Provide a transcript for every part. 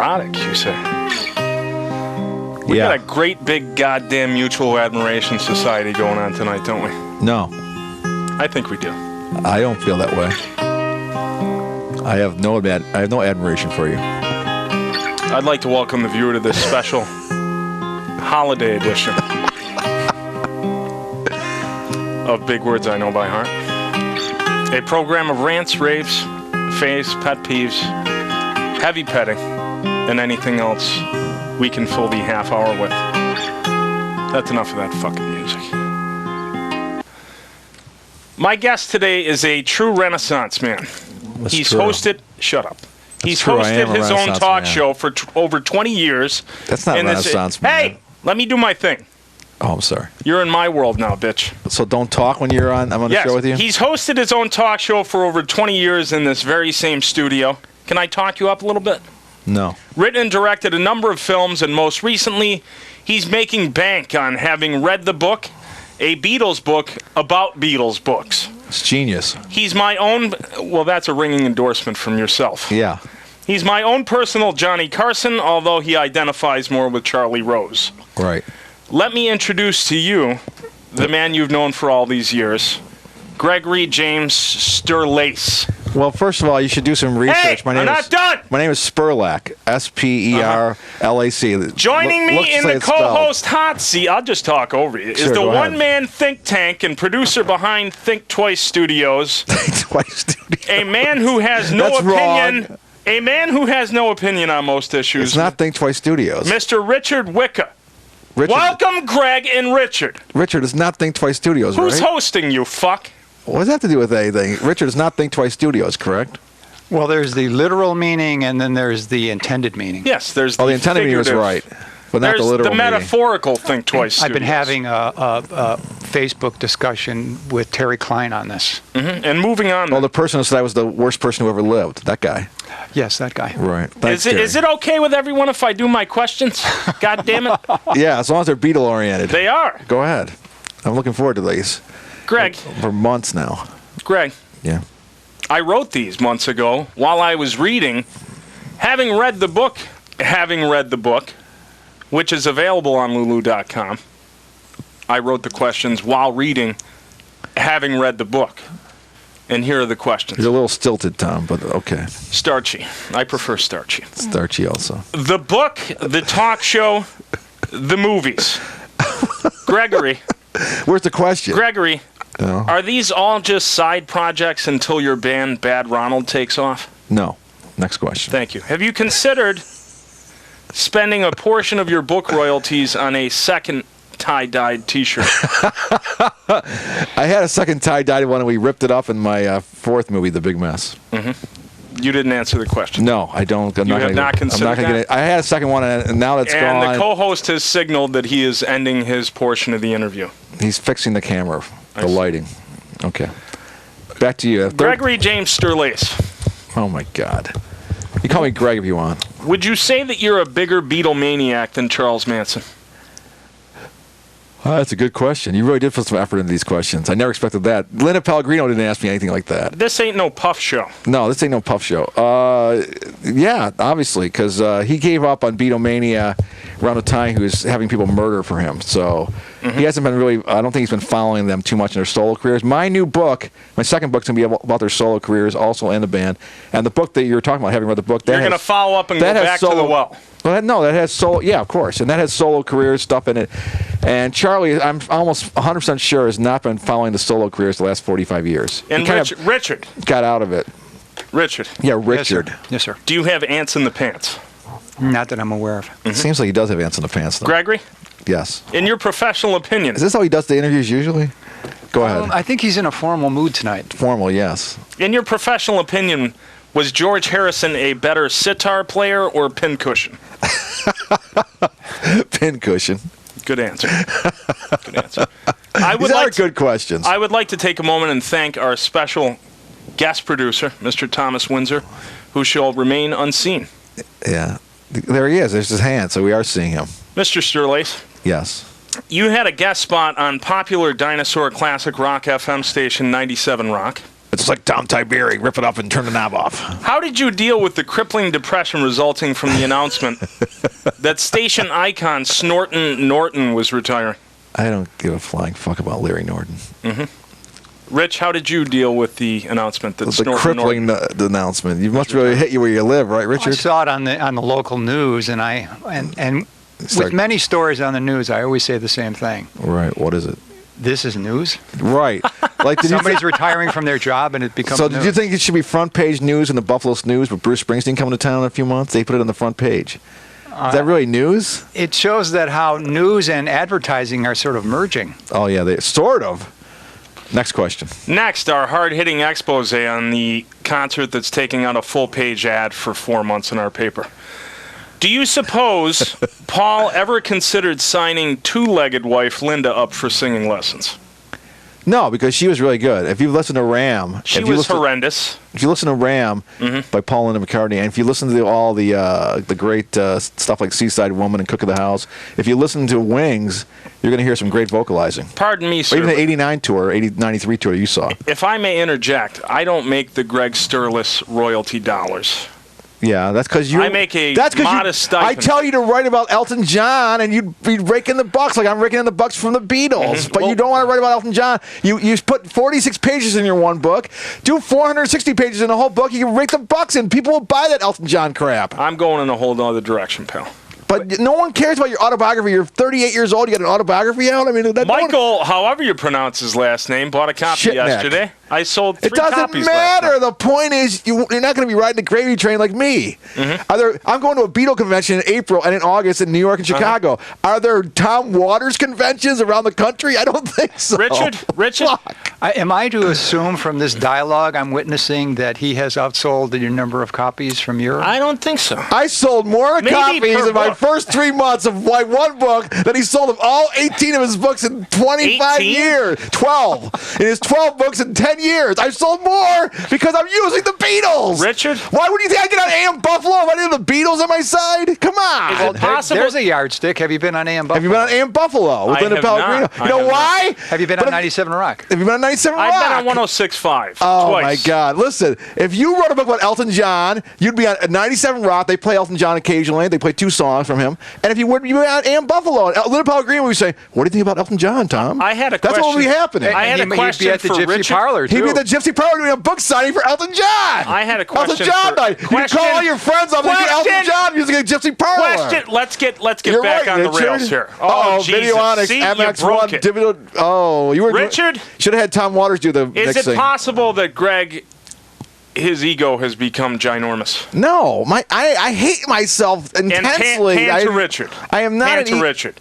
erotic, you say? We got a great big goddamn mutual admiration society going on tonight, don't we? No. I think we do. I don't feel that way. I have no admiration for you. I'd like to welcome the viewer to this special holiday edition of Big Words I Know by Heart. A program of rants, raves, faves, pet peeves, heavy petting, and anything else we can fill the half hour with. That's enough of that fucking music. My guest today is a true Renaissance man. He's hosted... Shut up. He's hosted his own talk show for over 20 years. That's not Renaissance man. Hey, let me do my thing. Oh, I'm sorry. You're in my world now, bitch. So don't talk when you're on. I'm on the show with you? He's hosted his own talk show for over 20 years in this very same studio. Can I talk you up a little bit? No. Written and directed a number of films, and most recently, he's making bank on having read the book, a Beatles book about Beatles books. It's genius. He's my own... Well, that's a ringing endorsement from yourself. Yeah. He's my own personal Johnny Carson, although he identifies more with Charlie Rose. Right. Let me introduce to you the man you've known for all these years, Gregory James Sterlace. Well, first of all, you should do some research. Hey, I'm not done! My name is Spurlac, S-P-E-R-L-A-C. Joining me in the co-host hot seat, I'll just talk over you, is the one-man think tank and producer behind Think Twice Studios. Think Twice Studios. A man who has no opinion. Wrong. A man who has no opinion on most issues. It's not Think Twice Studios. Mr. Richard Wicka. Welcome, Greg and Richard. Richard is not Think Twice Studios, Who's hosting, you fuck? What does that have to do with anything? Richard is not Think Twice Studios, correct? Well, there's the literal meaning, and then there's the intended meaning. Yes, there's the intended meaning is right, but not the literal meaning. There's the metaphorical Think Twice Studios. I've been having a Facebook discussion with Terry Klein on this. Mm-hmm. And moving on. Well, the person who said I was the worst person who ever lived, that guy. Yes, that guy. Right. Thanks, is it okay with everyone if I do my questions? God damn it. Yeah, as long as they're Beatle-oriented. They are. Go ahead. I'm looking forward to these. Greg. For months now. Greg. Yeah. I wrote these months ago while I was reading, having read the book, which is available on Lulu.com. I wrote the questions while reading, having read the book. And here are the questions. You're a little stilted, Tom, but okay. Starchy. I prefer starchy. Starchy also. The book, the talk show, the movies. Gregory. Where's the question? Gregory, are these all just side projects until your band Bad Ronald takes off? No. Next question. Thank you. Have you considered spending a portion of your book royalties on a second tie-dyed T-shirt? I had a second tie-dyed one, and we ripped it up in my fourth movie, The Big Mess. Mm-hmm. You didn't answer the question. No, I don't. You have not considered that? I had a second one, and now that's gone. And the co-host has signaled that he is ending his portion of the interview. He's fixing the camera, the lighting. Okay. Back to you. Gregory James Sterlace. Oh, my God. You call me Greg if you want. Would you say that you're a bigger Beatlemaniac than Charles Manson? That's a good question. You really did put some effort into these questions. I never expected that. Linda Pellegrino didn't ask me anything like that. This ain't no puff show. No, this ain't no puff show. Yeah, obviously, because he gave up on Beatlemania around the time he was having people murder for him. So he hasn't been really, I don't think he's been following them too much in their solo careers. My new book, my second book's going to be about their solo careers, also in the band. And the book that you were talking about, having read the book, you're going to follow up and go back to the well. Well, no, that has solo. Yeah, of course, and that has solo career stuff in it. And Charlie, I'm almost 100% sure, has not been following the solo careers the last 45 years. And Richard got out of it. Richard. Yeah, Richard. Yes, sir. Do you have ants in the pants? Not that I'm aware of. It seems like he does have ants in the pants, though. Gregory? Yes. In your professional opinion. Is this how he does the interviews usually? Go ahead. I think he's in a formal mood tonight. Formal, yes. In your professional opinion, was George Harrison a better sitar player or pincushion? Pincushion. Good answer. Good answer. These are good questions. I would like to take a moment and thank our special guest producer, Mr. Thomas Windsor, who shall remain unseen. Yeah. There he is. There's his hand, so we are seeing him. Mr. Sterlace. Yes. You had a guest spot on popular dinosaur classic rock FM station 97 Rock. It's like Tom Tiberi, rip it up and turn the knob off. How did you deal with the crippling depression resulting from the announcement that station icon Snorton Norton was retiring? I don't give a flying fuck about Larry Norton. Rich, how did you deal with the announcement that The Snorton crippling Norton... the announcement. You must really hit you where you live, right, I Richard? saw it on the local news, and with many stories on the news, I always say the same thing. Right. What is it? This is news. Right. Like Somebody's retiring from their job, and it becomes So news. did you think it should be front page news in the Buffalo News with Bruce Springsteen coming to town in a few months? They put it on the front page. Is that really news? It shows that how news and advertising are sort of merging. Oh, yeah, they sort of. Next question. Next, our hard-hitting expose on the concert that's taking out a full-page ad for 4 months in our paper. Do you suppose Paul ever considered signing two-legged wife Linda up for singing lessons? No, because she was really good. If you listen to Ram, She was horrendous. If you listen to Ram by Paul and McCartney, and if you listen to all the great stuff like Seaside Woman and Cook of the House, if you listen to Wings, you're going to hear some great vocalizing. Pardon me, Or sir. even the 89 tour, 93 tour you saw. If I may interject, I don't make the Greg Sterlace royalty dollars. Yeah, that's because you. I make a that's 'cause modest I stipend. tell you to write about Elton John, and you'd be raking the bucks like I'm raking in the bucks from the Beatles. But Well- you don't want to write about Elton John. You put 46 pages in your one book. Do 460 pages in a whole book. You can rake the bucks, and people will buy that Elton John crap. I'm going in a whole other direction, pal. But no one cares about your autobiography. You're 38 years old. You got an autobiography out. I mean, that Michael, however you pronounce his last name, bought a copy Shitneck. yesterday. I sold 3 It doesn't copies last matter. night. The point is, you're not going to be riding the gravy train like me. I'm going to a Beatle convention in April and in August in New York and Chicago. Are there Tom Waters conventions around the country? I don't think so. Richard? Fuck. Am I to assume from this dialogue I'm witnessing that he has outsold the number of copies from your? I don't think so. I sold more Maybe copies per in my book. first 3 months of my one book than he sold of all 18 of his books in 25 18? years. 12. In his 12 books in 10 years. I sold more because I'm using the Beatles. Richard? Why would you think I get on AM Buffalo if I didn't have the Beatles on my side? Come on. Is it possible? There's a yardstick. Have you been on AM Buffalo? Have you been on AM Buffalo with I Linda have Pellegrino? not. I You know have why? Have you been But on if- 97 Rock? Have you been on 97 Rock? I've been on 106.5 Oh twice. my God! Listen, if you wrote a book about Elton John, you'd be on 97 Rock. They play Elton John occasionally. They play 2 songs from him. And if you would, you'd be on AM Buffalo. And Linda Pellegrino would say, "What do you think about Elton John, Tom?" I had a That's what would be question. happening. I had a You'd question be at the for Gypsy Richard. Parlor, too. He'd be at the Gypsy Parlor doing a book signing for Elton John. I had a question Elton John for- night. You can question- call all your friends up and do Elton question- John music at Gypsy Parlor. Question. Let's get You're back right, on the Richard. rails here. Oh, Jesus. Videonics, See, you MX1, broke it. Digital. Oh, you were Richard? Should have had Tom Waters do the Is it mixing. possible that Greg, his ego has become ginormous? No, I hate myself And intensely. hand to Richard. I am not Hand an to Richard.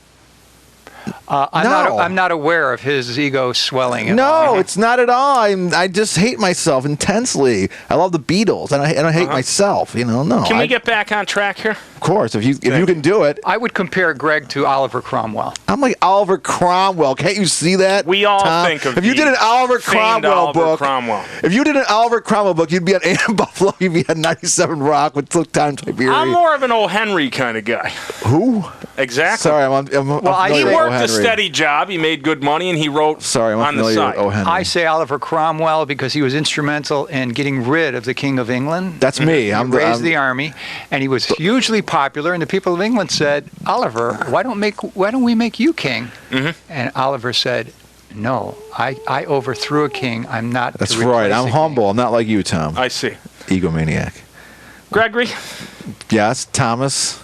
I'm not aware of his ego swelling. at all. No, it's not at all. I just hate myself intensely. I love the Beatles, and I hate myself. You know, no. Can we get back on track here? Of course, if you can do it. I would compare Greg to Oliver Cromwell. I'm like Oliver Cromwell. Can't you see that? We all Tom? think of if you the did an Oliver famed Cromwell Oliver book. Cromwell. If you did an Oliver Cromwell book, you'd be on AM Buffalo. You'd be on 97 Rock with Time Tiberi. I'm more of an O. Henry kind of guy. Who? Exactly. Sorry, I'm He familiar with O. worked a Henry. steady job. He made good money, and he wrote Sorry, I'm on the familiar side. with O. Henry. I say Oliver Cromwell because he was instrumental in getting rid of the King of England. That's me. He I'm raised the army, and he was hugely popular. And the people of England said, "Oliver, why don't we make you king?" And Oliver said, "No, I overthrew a king. I'm not." That's to right. replace I'm a king." humble. I'm not like you, Tom. I see. Egomaniac. Gregory? Yes, Thomas.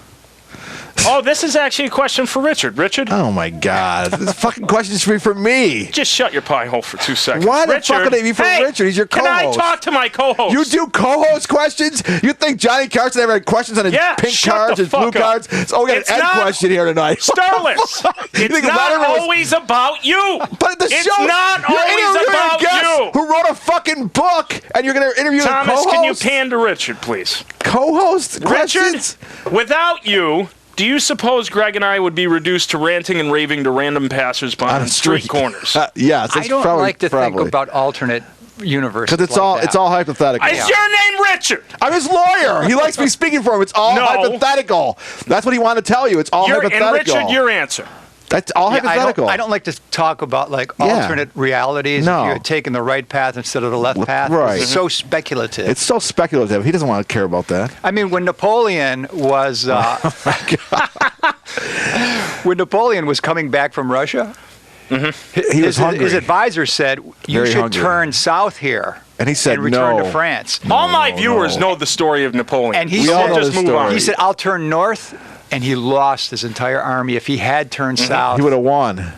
Oh, this is actually a question for Richard. Richard? Oh my God! This fucking question should be for me. Just shut your pie hole for 2 seconds. Why the fuck Richard, would it be for hey, Richard? He's your Can I co-host. talk to my co-host? You do co-host questions? You think Johnny Carson ever had questions on his Yeah, pink shut cards, the his blue fuck up. cards? So we got It's an Ed not question here tonight. Sterlace. You It's think not Letterman was- always about you. But the It's show, not you're always interviewing about a guest you. who wrote a fucking book, and you're going to interview the Thomas, co-host. can you pan to Richard, please? Co-host Richard, questions? without you, do you suppose Greg and I would be reduced to ranting and raving to random passersby on a street street. corners? Yes, I it's don't probably, like to probably. think about alternate universes. Because it's all hypothetical. Is your name Richard? I'm his lawyer. He likes me speaking for him. It's all No. hypothetical. That's what he wanted to tell you. It's all And hypothetical. Richard, your answer. That's all hypothetical. I don't like to talk about like alternate realities. No. If you had taken the right path instead of the left path. Right. It's so speculative. It's so speculative. He doesn't want to care about that. I mean, when Napoleon was when Napoleon was coming back from Russia, He was hungry. his advisor said, "You Very should hungry. turn south here." And he said, and return no. to France. All my viewers know the story of Napoleon. And he We all said, know just the move on. story. he said, "I'll turn north," and he lost his entire army. If he had turned south, He would have won.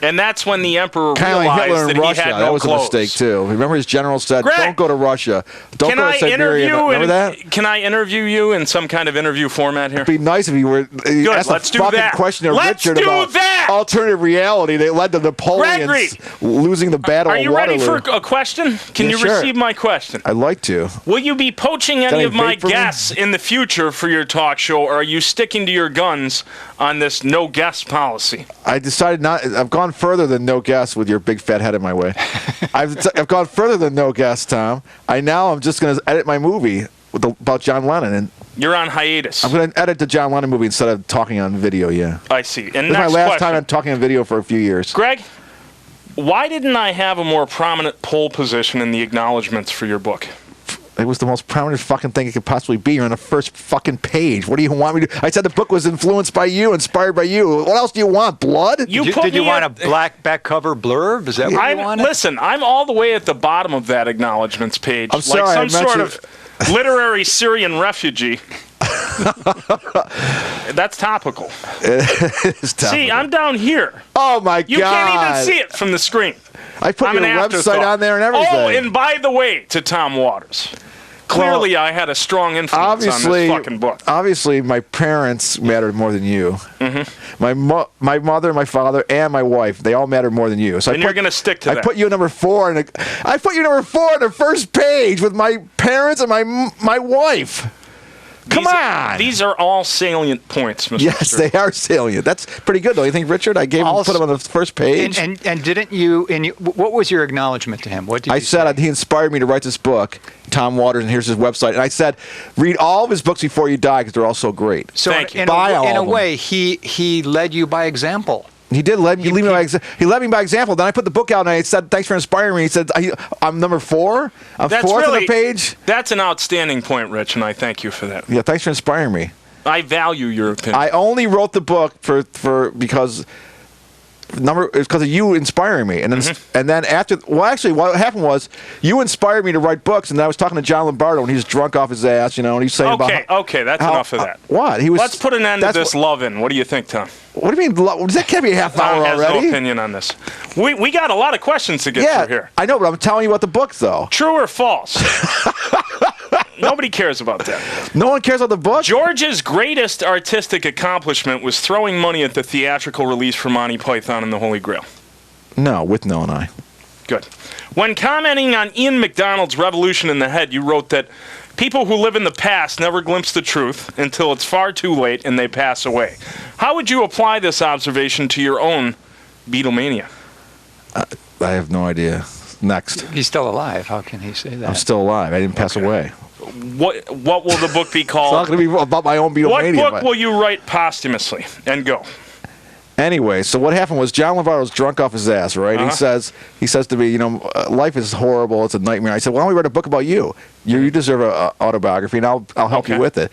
And that's when the emperor Kind of realized like Hitler that in he Russia. had no That was clothes. a mistake, too. Remember his general said, Greg, don't go to Russia. Don't Can go to I Siberia. interview? Remember that? Can I interview you in some kind of interview format here? It'd be nice if you were asked let's a do fucking that. question to Let's Richard do about that. alternative reality that led to Napoleon's Gregory, losing the battle Are of you Waterloo. ready for a question? Can Yeah, you sure. receive my question? I'd like to. Will you be poaching Got any any of my bait for me? guests in the future for your talk show, or are you sticking to your guns on this no guest policy? I decided not. I've gone further than no guess with your big fat head in my way. I've gone further than no guess, Tom. I'm just going to edit my movie about John Lennon, and You're on hiatus. I'm going to edit the John Lennon movie instead of talking on video. Yeah, I see. And this is my next last question. time I'm talking on video for a few years. Greg, why didn't I have a more prominent pole position in the acknowledgements for your book? It was the most prominent fucking thing it could possibly be. You're on the first fucking page. What do you want me to? I said the book was influenced by you, inspired by you. What else do you want? Blood? Did you want a black back cover blurb? Is that what you wanted? Listen, I'm all the way at the bottom of that acknowledgements page, I'm sorry, I like some meant sort you- of literary Syrian refugee. That's topical. It's tough. See, I'm down here. Oh my You god! can't even see it from the screen. I put I'm your an website afterthought. on there and everything. Oh, and by the way, to Tom Waters, clearly I had a strong influence on this fucking book. Obviously, my parents mattered more than you. Mm-hmm. My mother, my father, and my wife—they all mattered more than you. So And you're going to stick to that. I put you number 4, and I put you number 4 on the first page with my parents and my wife. Come on! These are all salient points, Mr. Yes, Stewart. they are salient. That's pretty good, though. You think, Richard? I put him on the first page. And didn't you? What was your acknowledgement to him? What did I you said he inspired me to write this book, Tom Waters, and here's his website. And I said, read all of his books before you die because they're all so great. So Thank you. in Buy all a of them. way, he led you by example. He did let me lead me by he led me by example. Then I put the book out and I said, "Thanks for inspiring me." He said, "I'm number 4. I'm That's fourth on really- the page." That's an outstanding point, Rich, and I thank you for that. Yeah, thanks for inspiring me. I value your opinion. I only wrote the book because of you inspiring me, and then and then after. Well, actually, what happened was you inspired me to write books, and then I was talking to John Lombardo, and he was drunk off his ass, and he's saying about Okay, that's enough of that. What he was. Let's put an end to that's this love-in. What do you think, Tom? What do you mean? That can't be a half Tom hour has already. no opinion on this. We got a lot of questions to get Yeah, through here. I know, but I'm telling you about the book, though. True or false? Nobody cares about that. No one cares about the book. George's greatest artistic accomplishment was throwing money at the theatrical release for Monty Python and the Holy Grail. No, with no and I. Good. When commenting on Ian MacDonald's Revolution in the Head, you wrote that people who live in the past never glimpse the truth until it's far too late and they pass away. How would you apply this observation to your own Beatlemania? I have no idea. Next. He's still alive. How can he say that? I'm still alive. I didn't pass away. What will the book be It's called? not going to be about my own Beatlemania. What book will you write posthumously? And go. Anyway, so what happened was John Lombardo was drunk off his ass, right? He says to me, life is horrible. It's a nightmare. I said, why don't we write a book about you? You deserve an autobiography, and I'll help you with it.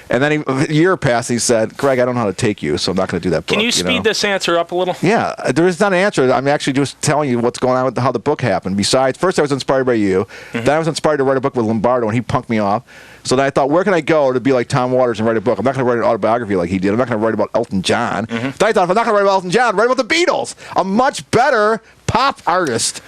And then a year passed. He said, Greg, I don't know how to take you, so I'm not going to do that book. Can you speed this answer up a little? Yeah, there is not an answer. I'm actually just telling you what's going on with how the book happened. Besides, first I was inspired by you. Then I was inspired to write a book with Lombardo, and he punked me off. So then I thought, where can I go to be like Tom Waters and write a book? I'm not going to write an autobiography like he did. I'm not going to write about Elton John. Then I thought, if I'm not going to write about Elton John, write about the Beatles. A much better pop artist.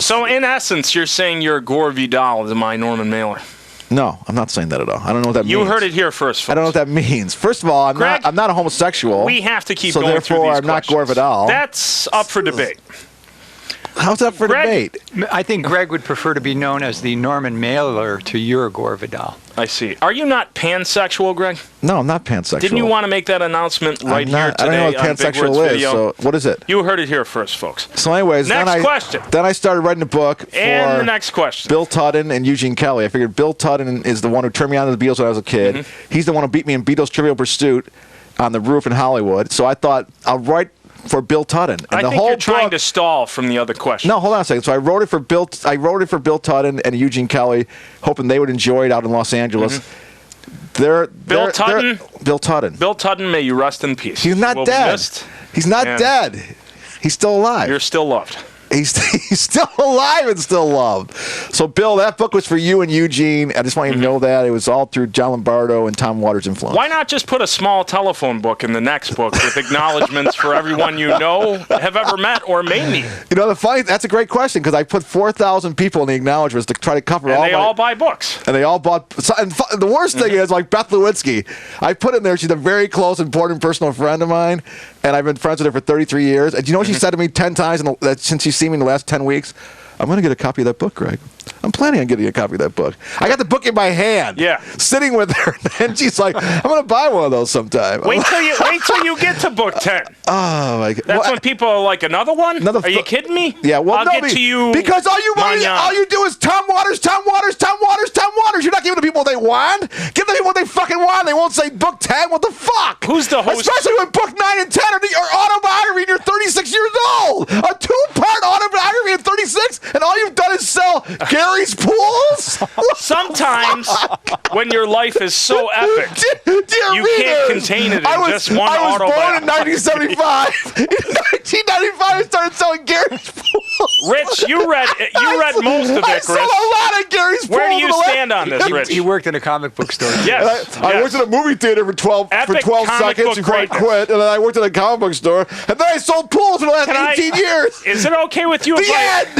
So in essence, you're saying you're Gore Vidal to my Norman Mailer. No, I'm not saying that at all. I don't know what that means. You heard it here first, folks. I don't know what that means. First of all, Greg, I'm not a homosexual. We have to keep so going through therefore, these I'm not questions. Gore Vidal. That's up for debate. How's that for Greg, debate? I think Greg would prefer to be known as the Norman Mailer to your Gore Vidal. I see. Are you not pansexual, Greg? No, I'm not pansexual. Didn't you want to make that announcement right here today I don't know what on Big Words pansexual is, Video? so what is it? You heard it here first, folks. So anyways, Next question. Then I started writing a book for And the next question. Bill Tudden and Eugene Kelly. I figured Bill Tudden is the one who turned me on to the Beatles when I was a kid. He's the one who beat me in Beatles Trivial Pursuit. on the roof in Hollywood. So I thought I'll write for Bill Tudden. And I the think whole you're trying book, to stall from the other question. No, hold on a second. So I wrote it for Bill Tudden and Eugene Kelly, hoping they would enjoy it out in Los Angeles. Bill Tudden? Bill Tudden. Bill Tudden, may you rest in peace. He's not Will be dead. missed. He's not And dead. He's still alive. You're still loved. He's still alive and still loved. So, Bill, that book was for you and Eugene. I just want you to know that. It was all through John Lombardo and Tom Waters' influence. Why not just put a small telephone book in the next book with acknowledgements for everyone you know, have ever met, or may meet? You know, that's a great question, because I put 4,000 people in the acknowledgements to try to cover And all they all buy books. And they all bought. And the worst thing is, like Beth Lewinsky, I put in there, she's a very close, important personal friend of mine, and I've been friends with her for 33 years. And do you know what she said to me 10 times since she's seen me in the last 10 weeks? I'm going to get a copy of that book, Greg. I'm planning on getting a copy of that book. I got the book in my hand, sitting with her, and she's like, I'm going to buy one of those sometime. Wait till you get to book 10. Oh, my God. That's when people are like, another one? Are you kidding me? Yeah, well, I'll get to you. Because all you do is Tom Waters. You're not giving the people what they want. Give the people what they fucking want. They won't say book 10. What the fuck? Who's the host? Especially when book 9 and 10 are your autobiography and you're 36 years old. A 2-part autobiography at 36, and all you've done is sell Gary's pools? Sometimes, when your life is so epic, Dear you can't contain it in just one I was born in autobiography. 1975. In 1995, I started selling Gary's pools. Rich, you read most of it, I Chris. sold a lot of Gary's pools. Where do you stand on this, Rich? He worked in a comic book store. Yes. I worked in a movie theater for 12 Epic comic seconds book before I greatness. quit, and then I worked in a comic book store, and then I sold pools for the last 18 years. Is it okay with you? The end.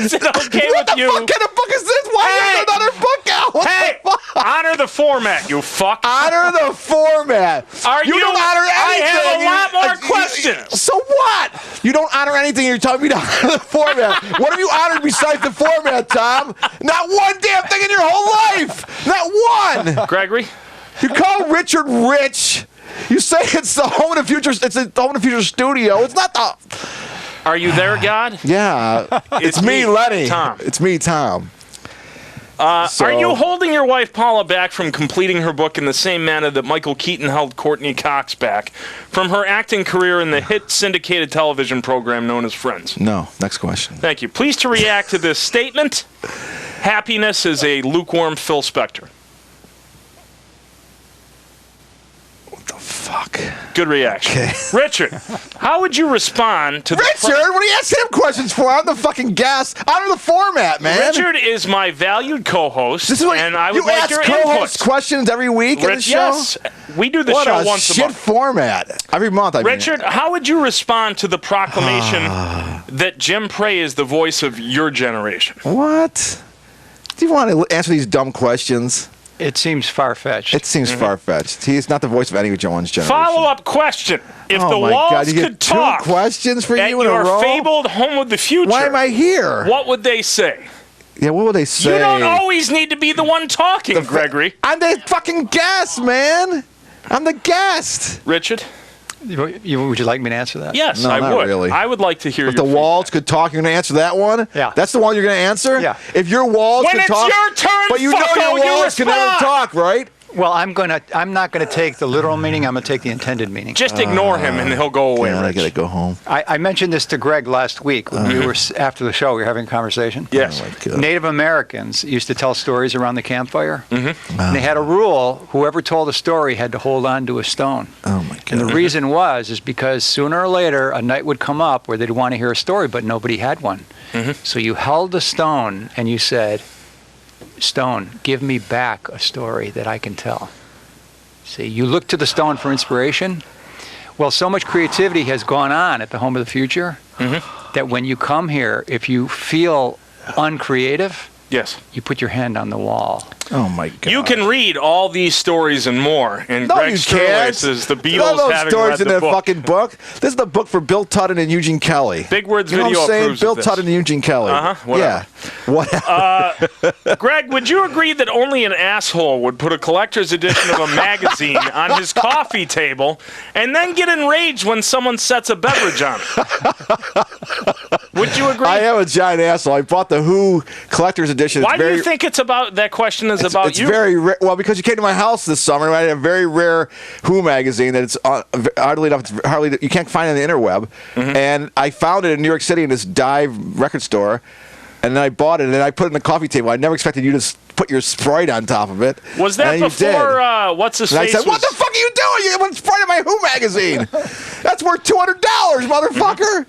Is it okay What with the you? fuck kind of book is this? Why is there another book out? What Hey, the fuck? honor the format, you fuck. Honor the format. Are you? don't honor anything. I have a lot more questions. So what? You don't honor anything. You're telling me to honor the format. What have you honored besides the format, Tom? Not one damn thing in your whole life. Not one. Gregory? You call Richard rich. You say it's the Home of the Future. It's the Home of the Future studio. It's not the. Are you there, God? Yeah. It's me, Lenny. Tom. It's me, Tom. Are you holding your wife Paula back from completing her book in the same manner that Michael Keaton held Courtney Cox back from her acting career in the hit syndicated television program known as Friends? No. Next question. Thank you. Pleased to react to this statement. Happiness is a lukewarm Phil Spector. Fuck. Good reaction. Okay. Richard, how would you respond to the... Richard, what are you asking him questions for? I'm the fucking guest. Honor the format, man. Richard is my valued co-host, This is what and I would you like ask your co-host input. questions every week in the show? Yes, we do the What show a once a shit month. format. Every month, I Richard, how would you respond to the proclamation that Jim Prey is the voice of your generation? What? Do you want to answer these dumb questions? It seems far-fetched. It seems far-fetched. He's not the voice of any of Joan's generation. Follow-up question. If Oh the my walls God, you get could talk two questions for at you in a your row? fabled Home of the Future, Why am I here? what would they say? Yeah, what would they say? You don't always need to be the one talking, Gregory. I'm the fucking guest, man. I'm the guest. Richard? Would you like me to answer that? Yes, No, I not would. really. I would like to hear If your the walls feedback. could talk, you're going to answer that one? Yeah. That's the one you're going to answer? Yeah. If your walls When could it's talk. your turn, but you know fucko, your you walls can never respond. talk, right? Well, I'm not going to take the literal meaning. I'm going to take the intended meaning. Just ignore him and he'll go away, Man, I Rich. got to go home. I mentioned this to Greg last week when we were after the show. We were having a conversation. Yes. Oh, my God. Native Americans used to tell stories around the campfire. Mm-hmm. And they had a rule: whoever told a story had to hold on to a stone. Oh, my God. And the reason is because sooner or later a night would come up where they'd want to hear a story, but nobody had one. Mm-hmm. So you held the stone and you said, "Stone, give me back a story that I can tell." See, you look to the stone for inspiration. Well, so much creativity has gone on at the Home of the Future that when you come here, if you feel uncreative, Yes. you put your hand on the wall. Oh, my God. You can read all these stories and more in No, Greg you can't. Sterlace's The None of Beatles those Having stories Read in the that Book. fucking book. This is the book for Bill Tudden and Eugene Kelly. Big Words You know Video what I'm saying? approves Bill of this. Tudden and Eugene Kelly. Whatever. Yeah. Whatever. Greg, would you agree that only an asshole would put a collector's edition of a magazine on his coffee table and then get enraged when someone sets a beverage on it? Would you agree? I am a giant asshole. I bought the Who collector's edition. Why do you think it's about that question is about it's you? Very rare. Well, because you came to my house this summer and I had a very rare Who magazine that it's oddly enough, it's hardly you can't find it on the interweb. And I found it in New York City in this dive record store. And then I bought it, and then I put it in the coffee table. I never expected you to put your Sprite on top of it. Was that before, what's his face? I said, what the fuck are you doing? You put Sprite in my Who magazine. That's worth $200, motherfucker.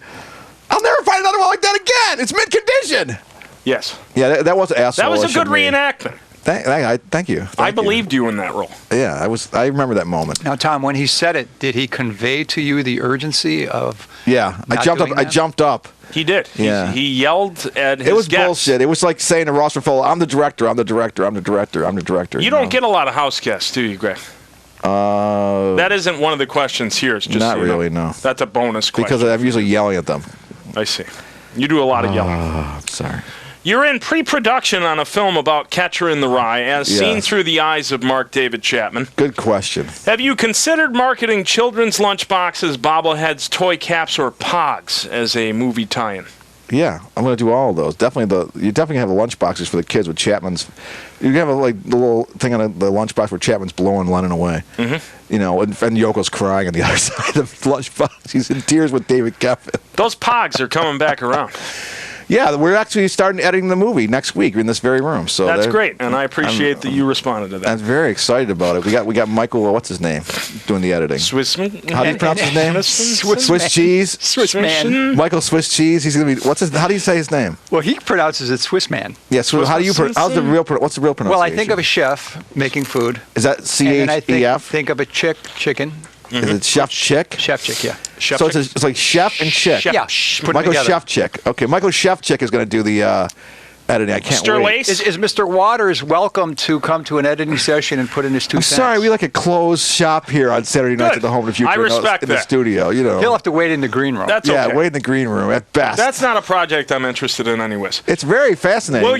I'll never find another one like that again. It's mint condition. Yes. Yeah, that was asshole. That was a good reenactment. Thank you. I believed you in that role. Yeah, I remember that moment. Now, Tom, when he said it, did he convey to you the urgency of? Yeah, I jumped up. He did. Yeah. He yelled at his It was guests. bullshit. It was like saying to Ross Ruffalo, I'm the director, I'm the director, I'm the director, I'm the director. You don't get a lot of house guests, do you, Greg? That isn't one of the questions here. It's just not really, no. That's a bonus question. Because I'm usually yelling at them. I see. You do a lot of yelling. I'm sorry. You're in pre-production on a film about Catcher in the Rye, as seen through the eyes of Mark David Chapman. Good question. Have you considered marketing children's lunchboxes, bobbleheads, toy caps, or pogs as a movie tie-in? Yeah, I'm going to do all of those. You definitely have the lunch boxes for the kids with Chapman's. You have the little thing on the lunchbox where Chapman's blowing Lennon away. You know, and Yoko's crying on the other side of the lunchbox. He's in tears with David Geffen. Those pogs are coming back around. Yeah, we're actually starting editing the movie next week in this very room. So that's great, and I appreciate that you responded to that. I'm very excited about it. We got Michael, what's his name, doing the editing. Swissman. How do you pronounce his name? Swiss cheese. Swiss man. Michael Swiss cheese. He's gonna be. How do you say his name? Well, he pronounces it Swiss man. Yeah. So how do you? What's the real pronunciation? Well, I think of a chef making food. Is that CHEF? And then I think of a chicken. Is it Chef Chick? Chef Chick, yeah. So it's like Chef and Chick. Yeah. Michael Chef Chick. Okay, Michael Chef Chick is going to do the editing. I can't wait. Sterlace? Is Mr. Waters welcome to come to an editing session and put in his 2 cents? Sorry, we like a closed shop here on Saturday nights at the Home of the Future. I respect in the that. studio, you know. He'll have to wait in the green room. That's okay. Yeah, wait in the green room at best. That's not a project I'm interested in anyways. It's very fascinating. Well,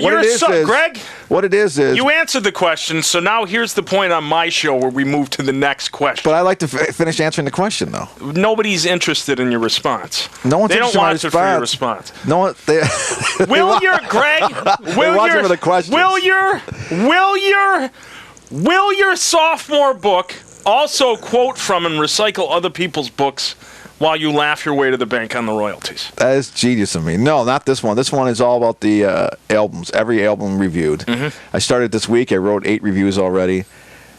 Greg, what it is you answered the question, so now here's the point on my show where we move to the next question. But I like to finish answering the question, though. Nobody's interested in your response. No one's they don't interested in want it for your response. No one. Will your Greg? For the questions. Will your sophomore book also quote from and recycle other people's books while you laugh your way to the bank on the royalties? That is genius of me. No, not this one. This one is all about the albums. Every album reviewed. I started this week. I wrote 8 reviews already,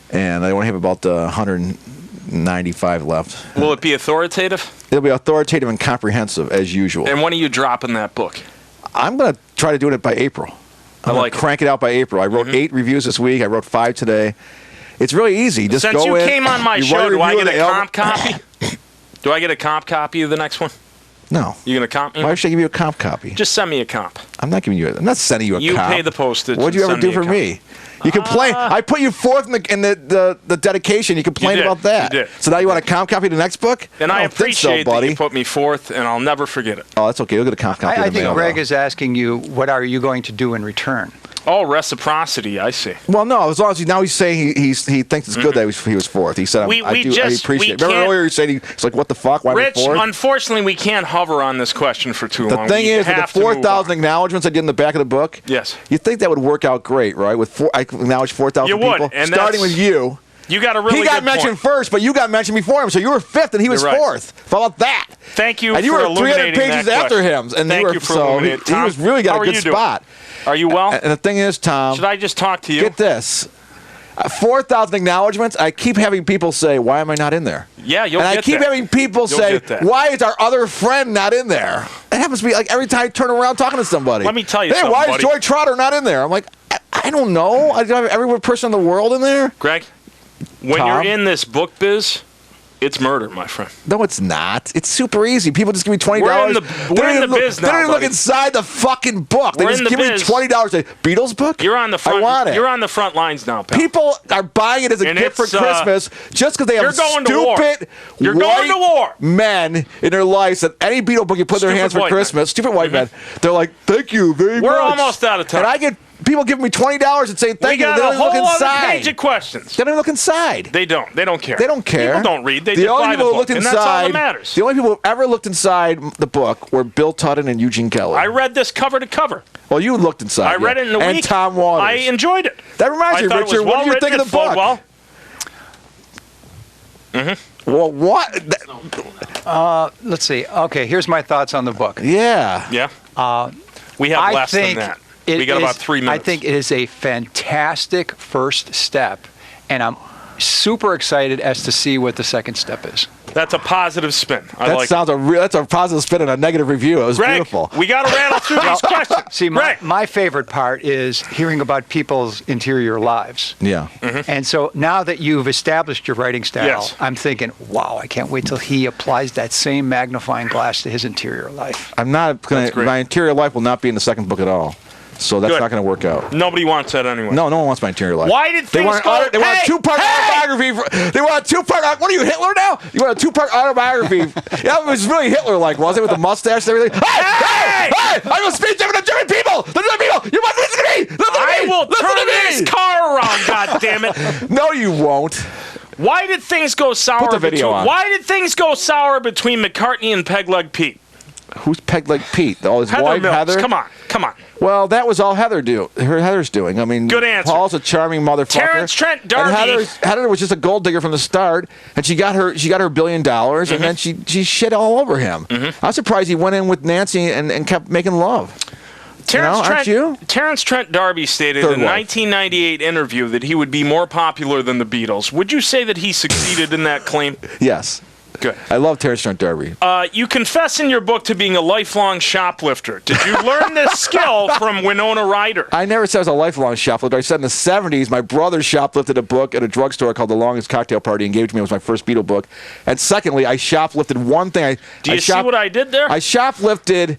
and I only have about 195 left. Will it be authoritative? It'll be authoritative and comprehensive as usual. And when are you dropping that book? I'm going to try to do it by April. I'm going to crank it out by April. I wrote 8 reviews this week. I wrote 5 today. It's really easy. Just Since go you in. came on my show, do I get a comp copy? Do I get a comp copy of the next one? No. You going to comp me? Why should I give you a comp copy? Just send me a comp. I'm not sending you a comp. You pay the postage. What'd you ever do for me? You complain. I put you 4th in the dedication. You complained about that. You did. So now you want a comp copy of the next book? And I appreciate that you put me 4th, and I'll never forget it. Oh, that's okay. You'll get a comp copy. I think Greg is asking you, what are you going to do in return? Oh, reciprocity, I see. Well, no, as long as now he's saying he thinks it's good that he was 4th. He said, I appreciate it. Remember earlier you said he's like, what the fuck? Why Rich, am I 4th? unfortunately, we can't hover on this question for too long. The thing is, with the 4,000 acknowledgements I did in the back of the book, yes, you think that would work out great, right? I acknowledge 4,000 people, and starting with you. You got a really He got mentioned first, but you got mentioned before him, so you were 5th and he was 4th. How about that? Thank you. And you for were 300 pages after him, and Thank you for illuminating. he was really got a good spot. Are you well? And the thing is, Tom, should I just talk to you? Get this. 4,000 acknowledgements, I keep having people say, why am I not in there? Yeah, you'll get that. And I keep having people say, why is our other friend not in there? It happens to be like every time I turn around talking to somebody. Let me tell you something, why buddy. is Joy Trotter not in there? I'm like, I don't know. I have every person in the world in there. Greg, when you're in this book biz, it's murder, my friend. No, it's not. It's super easy. People just give me $20. We're in the biz now, They don't even look inside the fucking book. They just give me $20. Beatles book? You're on the front. I want it. You're on the front lines now, pal. People are buying it as a gift for Christmas just because they have stupid white men in their lives that any Beatle book you put in their hands for Christmas, stupid white men, they're like, thank you very much. We're almost out of time. And people giving me $20 and saying thank We you. got They don't a even look whole other inside. page of questions. They don't even look inside. They don't. They don't care. They don't care. People don't read. They the just only buy the people who book, looked and that's all that inside. matters. The only people who ever looked inside the book were Bill Tutton and Eugene Kelly. I read this cover to cover. Well, you looked inside. I read it in a and week. And Tom Waters. I enjoyed it. That reminds I me, thought it was Richard. What do you think of the book? Well. Well, what? Let's see. Okay, here's my thoughts on the book. Yeah. Yeah. We have less than that. We got about 3 minutes. I think it is a fantastic first step, and I'm super excited as to see what the second step is. That's a positive spin. That's a positive spin and a negative review. It was Greg, beautiful. we got to rattle through these questions. See, my favorite part is hearing about people's interior lives. Yeah. And so now that you've established your writing style, Yes. I'm thinking, wow, I can't wait till he applies that same magnifying glass to his interior life. I'm not going That's to. great. My interior life will not be in the second book at all. So that's Good. not going to work out. Nobody wants that anyway. No one wants my interior life. Why did They things want, go... they want a two-part autobiography. They want a two-part... What are you, Hitler now? You want a two-part autobiography. Yeah, it was really Hitler-like, wasn't it? With the mustache and everything. Hey! I will speak to the German people! The German people! You must listen to me! Listen to I me! will Listen turn to me! this car around, goddammit. No, you won't. Why did things go sour Put the video on. Why did things go sour between McCartney and Pegleg Pete? Who's Peg Leg Pete? Oh, his Heather wife, Mills. Heather? Come on. Well, that was all Heather's doing. I mean, Good answer. Paul's a charming motherfucker. Terrence Trent D'Arby. And Heather was just a gold digger from the start, and she got her $1 billion, Mm-hmm. and then she shit all over him. I'm surprised he went in with Nancy and kept making love. Aren't you? Terrence Trent D'Arby stated Third in a wife. 1998 interview that he would be more popular than the Beatles. Would you say that he succeeded in that claim? Yes. Good. I love Terrence Trent D'Arby. You confess in your book to being a lifelong shoplifter. Did you learn this skill from Winona Ryder? I never said I was a lifelong shoplifter. I said in the 70s, my brother shoplifted a book at a drugstore called The Longest Cocktail Party and gave it to me. It was my first Beatle book. And secondly, I shoplifted one thing. Do you see what I did there? I shoplifted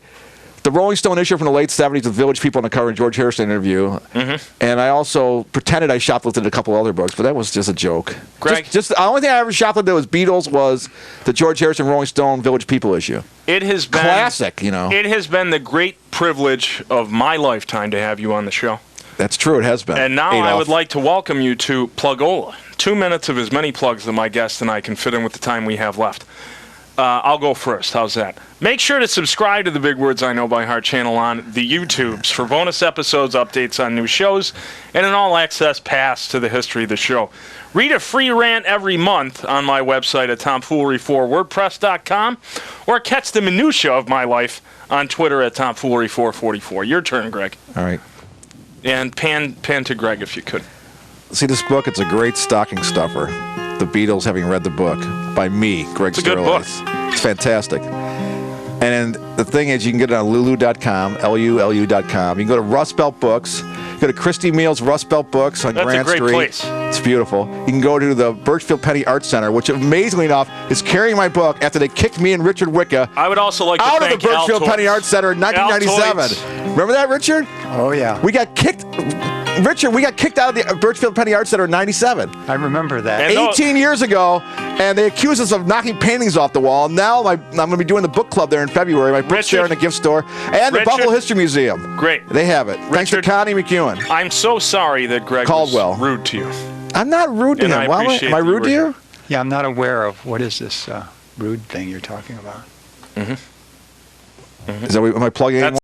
the Rolling Stone issue from the late 70s with Village People on the cover and George Harrison interview. And I also pretended I shoplifted a couple other books, but that was just a joke. Greg? Just the only thing I ever shoplifted was Beatles was the George Harrison Rolling Stone Village People issue. It has been Classic, you know. It has been the great privilege of my lifetime to have you on the show. That's true, it has been. And now I Adolf. would like to welcome you to Plugola. 2 minutes of as many plugs that my guest and I can fit in with the time we have left. I'll go first. How's that? Make sure to subscribe to the Big Words I Know by Heart channel on the YouTubes for bonus episodes, updates on new shows, and an all-access pass to the history of the show. Read a free rant every month on my website at tomfoolery4wordpress.com or catch the minutia of my life on Twitter at tomfoolery444. Your turn, Greg. All right. And pan to Greg if you could. See this book? It's a great stocking stuffer. The Beatles, having read the book by me, Greg Sterlace. It's a good book. It's fantastic. And the thing is, you can get it on lulu.com, Lulu.com. You can go to Rust Belt Books. Go to Christy Meals Rust Belt Books on That's Grand a great Street. place. It's beautiful. You can go to the Birchfield Penny Art Center, which amazingly enough is carrying my book after they kicked me and Richard Wicka I would also like to out of thank the Birchfield Altoids. Penny Art Center in 1997. Altoids. Remember that, Richard? Oh, yeah. We got kicked. Richard, we got kicked out of the Birchfield Penny Art Center in 97. I remember that. And 18 years ago, and they accused us of knocking paintings off the wall. Now I'm going to be doing the book club there in February. My book's there in the gift store. And the Richard. Buffalo History Museum. Great. They have it. Thanks to Richard. Connie McEwen. I'm so sorry that Greg Caldwell. was rude to you. I'm not rude to And him. I Why appreciate am I that you rude were to here. you? Yeah, I'm not aware of what is this rude thing you're talking about. Is that, am I plugging That's anyone?